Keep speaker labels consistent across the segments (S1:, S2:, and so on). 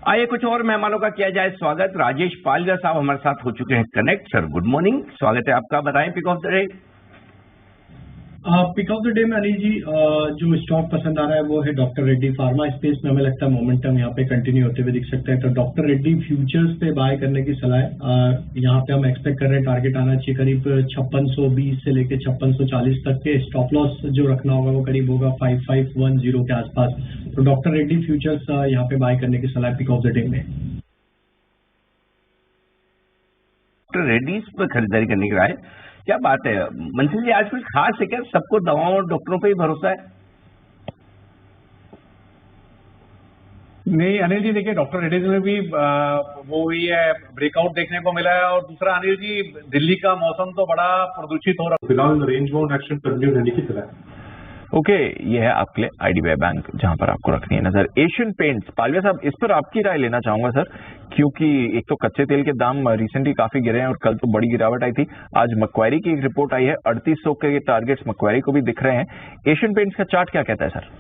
S1: आइए कुछ और मेहमानों का किया जाए स्वागत। राजेश पालिया साहब हमारे साथ हो चुके हैं कनेक्ट। सर गुड मॉर्निंग, स्वागत है आपका। बताएं pick of the day.
S2: Pick of the day में अनिल जी जो स्टॉक पसंद आ रहा है वो है डॉक्टर रेड्डी। फार्मा स्पेस में हमें लगता है मोमेंटम यहाँ पे कंटिन्यू होते हुए दिख सकता है, तो डॉक्टर रेड्डी फ्यूचर्स पे बाय करने की सलाह है। यहाँ पे हम एक्सपेक्ट कर रहे हैं टारगेट आना चाहिए करीब 5620 से लेके 5640 तक के। स्टॉप लॉस जो रखना होगा वो करीब होगा 5510 के आसपास। तो डॉक्टर रेड्डी फ्यूचर्स यहाँ पे बाय करने की सलाह पिक ऑफ द डे में।
S1: डॉक्टर रेड्डीज पर खरीदारी करने की राय, क्या बात है मंसिल जी, आज कुछ खास है क्या? सबको दवाओं और डॉक्टरों पे ही भरोसा है?
S3: नहीं अनिल जी, देखिए डॉक्टर रेड्डीज में भी वो ही है, ब्रेकआउट देखने को मिला है। और दूसरा अनिल जी, दिल्ली का मौसम तो बड़ा प्रदूषित हो रहा है, फिलहाल रेंज बाउंड एक्शन कंटिन्यू रहने की तरह है।
S4: ओके, ये है आपके लिए आईडीबीआई बैंक, जहां पर आपको रखनी है नजर। एशियन पेंट्स, पालवे साहब इस पर आपकी राय लेना चाहूंगा सर, क्योंकि एक तो कच्चे तेल के दाम रिसेंटली काफी गिरे हैं और कल तो बड़ी गिरावट आई थी। आज मक्वारी की एक रिपोर्ट आई है, 3800 के टारगेट्स मक्वारी को भी दिख रहे हैं। एशियन पेंट्स का चार्ट क्या कहता है सर?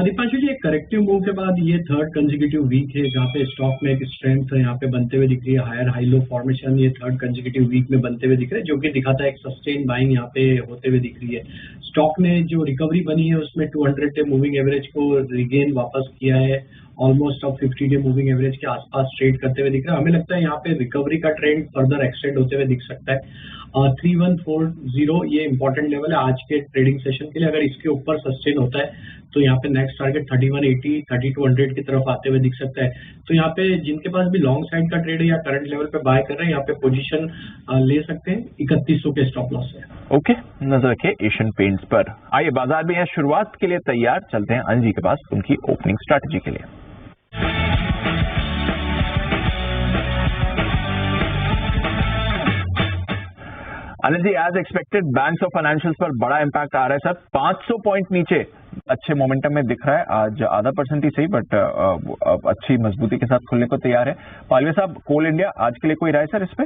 S2: दीपांशु जी, एक करेक्टिव मूव के बाद ये थर्ड कंसेक्यूटिव वीक है जहाँ पे स्टॉक में एक स्ट्रेंथ यहाँ पे बनते हुए दिख रही है। हायर हाई लो फॉर्मेशन ये थर्ड कंसेक्यूटिव वीक में बनते हुए दिख रहे हैं, जो कि दिखाता है एक सस्टेन बाइंग यहाँ पे होते हुए दिख रही है। स्टॉक में जो रिकवरी बनी है उसमें 200 डे मूविंग एवरेज को रिगेन वापस किया है। ऑलमोस्ट अब 50 डे मूविंग एवरेज के आसपास ट्रेड करते हुए दिख रहा है। हमें लगता है यहाँ पे रिकवरी का ट्रेंड फर्दर एक्सटेंड होते हुए दिख सकता है। 3140 ये इंपॉर्टेंट लेवल है आज के ट्रेडिंग सेशन के लिए। अगर इसके ऊपर सस्टेन होता है तो यहाँ पे नेक्स्ट टारगेट 3180 3200 की तरफ आते हुए दिख सकता है। तो यहाँ पे जिनके पास भी लॉन्ग साइड का ट्रेड है या करंट लेवल पे बाय कर रहे हैं, यहाँ पे पोजीशन ले सकते हैं। 3100 के स्टॉप लॉस है।
S4: ओके, नजर रखिए एशियन पेंट्स पर। आइए बाजार में है शुरुआत के लिए तैयार, चलते हैं अनिल जी के पास उनकी ओपनिंग स्ट्रैटेजी के लिए। Anil ji, as expected banks और फाइनेंशियल्स पर बड़ा इंपैक्ट आ रहा है सर। 500 पॉइंट नीचे अच्छे मोमेंटम में दिख रहा है, आज आधा % ही सही बट अच्छी मजबूती के साथ खुलने को तैयार है। पालवे साहब, कोल इंडिया आज के लिए कोई राय सर इस पे?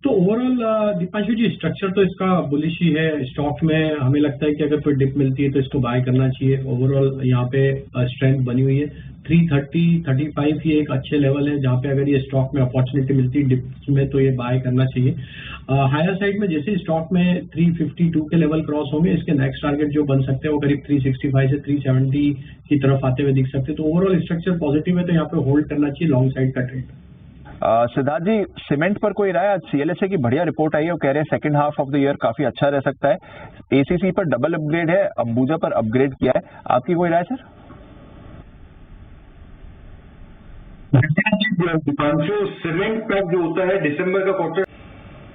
S2: तो ओवरऑल दीपांशु जी, स्ट्रक्चर तो इसका बुलिश ही है। स्टॉक में हमें लगता है कि अगर कोई डिप मिलती है तो इसको बाय करना चाहिए। ओवरऑल यहाँ पे स्ट्रेंथ बनी हुई है। 330 35 ही एक अच्छे लेवल है जहाँ पे अगर ये स्टॉक में अपॉर्चुनिटी मिलती है डिप्स में तो ये बाय करना चाहिए। हायर साइड में जैसे स्टॉक में 352 के लेवल क्रॉस होंगे, इसके नेक्स्ट टारगेट जो बन सकते हैं वो करीब 365 से 370 की तरफ आते हुए दिख सकते हैं। तो ओवरऑल स्ट्रक्चर पॉजिटिव है, तो यहाँ पे होल्ड करना चाहिए लॉन्ग साइड का ट्रेड।
S4: सिद्धार्थ जी, सीमेंट पर कोई राय? आज सीएलएसए की बढ़िया रिपोर्ट आई है, वो कह रहे हैं second half of the year काफी अच्छा रह सकता है। एसीसी पर डबल अपग्रेड है, अंबुजा पर अपग्रेड किया है, आपकी कोई राय सर?
S3: दीपांशु, सीमेंट का जो होता है दिसंबर का क्वार्टर।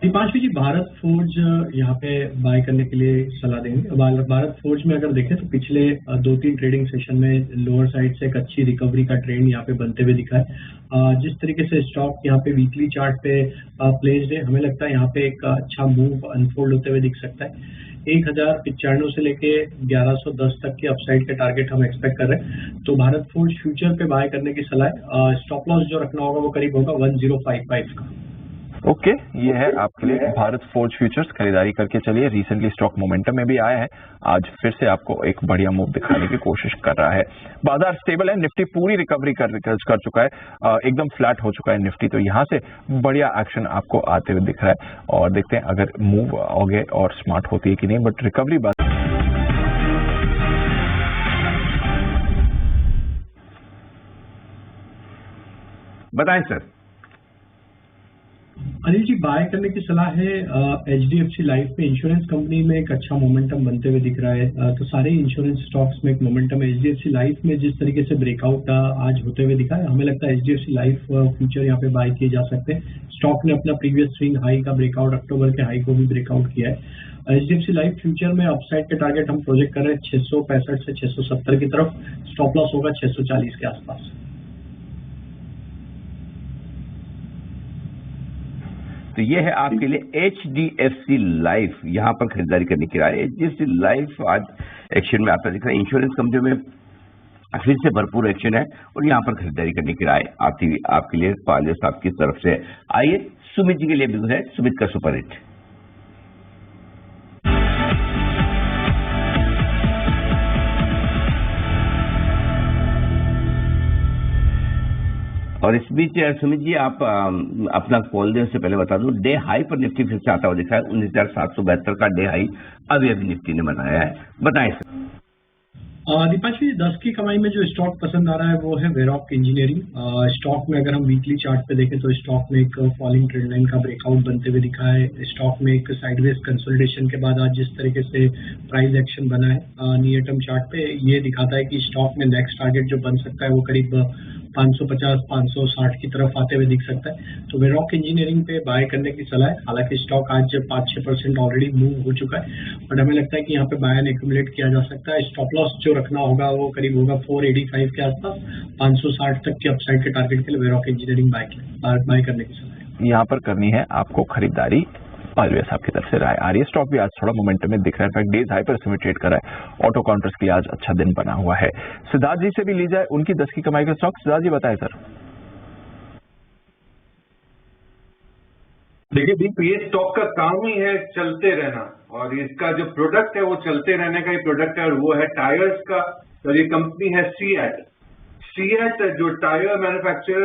S2: दीपांशु जी, भारत फोर्ज यहाँ पे बाय करने के लिए सलाह देंगे। भारत फोर्ज में अगर देखें तो पिछले 2-3 ट्रेडिंग सेशन में लोअर साइड से एक अच्छी रिकवरी का ट्रेंड यहाँ पे बनते हुए दिखा है। जिस तरीके से स्टॉक यहाँ पे वीकली चार्ट पे प्लेस्ड है, हमें लगता है यहाँ पे एक अच्छा मूव अनफोल्ड होते हुए दिख सकता है। 1095 से लेके 1110 तक के अपसाइड के टारगेट हम एक्सपेक्ट कर रहे हैं। तो भारत फोर्ज फ्यूचर पे बाय करने की सलाह है। स्टॉप लॉस जो रखना होगा वो करीब होगा 1055 का।
S4: ओके, ये है आपके लिए भारत फोर्ज फ्यूचर्स, खरीदारी करके चलिए। रिसेंटली स्टॉक मोमेंटम में भी आया है, आज फिर से आपको एक बढ़िया मूव दिखाने की कोशिश कर रहा है। बाजार स्टेबल है, निफ्टी पूरी रिकवरी कर चुका है, एकदम फ्लैट हो चुका है निफ्टी, तो यहाँ से बढ़िया एक्शन आपको आते हुए दिख रहा है। और देखते हैं अगर मूव आगे और स्मार्ट होती है कि नहीं, बट रिकवरी
S1: बताएं सर।
S2: अनिल जी, बाय करने की सलाह है। HDFC लाइफ में, इंश्योरेंस कंपनी में एक अच्छा मोमेंटम बनते हुए दिख रहा है। तो सारे इंश्योरेंस स्टॉक्स में एक मोमेंटम है। HDFC लाइफ में जिस तरीके से ब्रेकआउट आज होते हुए दिखा है, हमें लगता है HDFC लाइफ फ्यूचर यहाँ पे बाय किए जा सकते हैं। स्टॉक ने अपना प्रीवियस स्विंग हाई का ब्रेकआउट, अक्टूबर के हाई को भी ब्रेकआउट किया है। HDFC लाइफ फ्यूचर में अपसाइड के टारगेट हम प्रोजेक्ट कर रहे हैं 665 से 670 की तरफ। स्टॉप लॉस होगा 640 के आसपास।
S1: तो ये है आपके लिए HDFC लाइफ, यहाँ पर खरीदारी करने की राय। HDFC लाइफ आज एक्शन में आता दिख रहा है। इंश्योरेंस कंपनियों में फिर से भरपूर एक्शन है और यहाँ पर खरीदारी करने की राय आती हुई आपके लिए पालिया साहब की तरफ से। आइए सुमित जी के लिए भी है, सुमित का सुपर हिट। और इस बीच सुमित जी आप अपना कॉल देने से पहले बता दूं, डे हाई पर निफ्टी फिर से आता हुआ दिखा है। 19,772 का डे हाई अभी निफ्टी ने बनाया है। बताएं सर।
S2: दीपांशु जी, 10 की कमाई में जो स्टॉक पसंद आ रहा है वो है वेरॉक इंजीनियरिंग। स्टॉक में अगर हम वीकली चार्ट पे देखें तो स्टॉक में एक फॉलिंग ट्रेंड लाइन का ब्रेकआउट बनते हुए दिखा है। स्टॉक में एक साइडवेज कंसोलिडेशन के बाद आज जिस तरीके से प्राइस एक्शन बना है नियर टर्म चार्ट पे, ये दिखाता है कि स्टॉक में नेक्स्ट टारगेट जो बन सकता है वो करीब 550-560 की तरफ आते हुए दिख सकता है। तो वेरॉक इंजीनियरिंग पे बाय करने की सलाह है। हालांकि स्टॉक आज 5-6% ऑलरेडी मूव हो चुका है, बट हमें लगता है कि यहाँ पे बाय एंड एक्यूमुलेट किया जा सकता है। स्टॉप लॉस जो रखना होगा वो करीब होगा 485 के आसपास। 560 तक के अपसाइड के टारगेट के लिए वेरॉक इंजीनियरिंग बाय करने की सलाह है।
S4: यहाँ पर करनी है आपको खरीदारी। पालवे साहब की तरफ से राय आ रही है। स्टॉक भी आज थोड़ा मोमेंटम में दिख रहा है, इनफैक्ट डेज हाई पर इसमें ट्रेड कर रहा है। ऑटो काउंटर्स के लिए आज अच्छा दिन बना हुआ है। सिद्धार्थ जी से भी ली जाए उनकी 10 की कमाई का स्टॉक। सिद्धार्थ जी बताएं सर।
S5: देखिए दीप, ये स्टॉक का काम ही है चलते रहना, और इसका जो प्रोडक्ट है वो चलते रहने का ही प्रोडक्ट है, और वो है टायर्स का। और ये कंपनी है सीएट जो टायर मैन्युफैक्चरर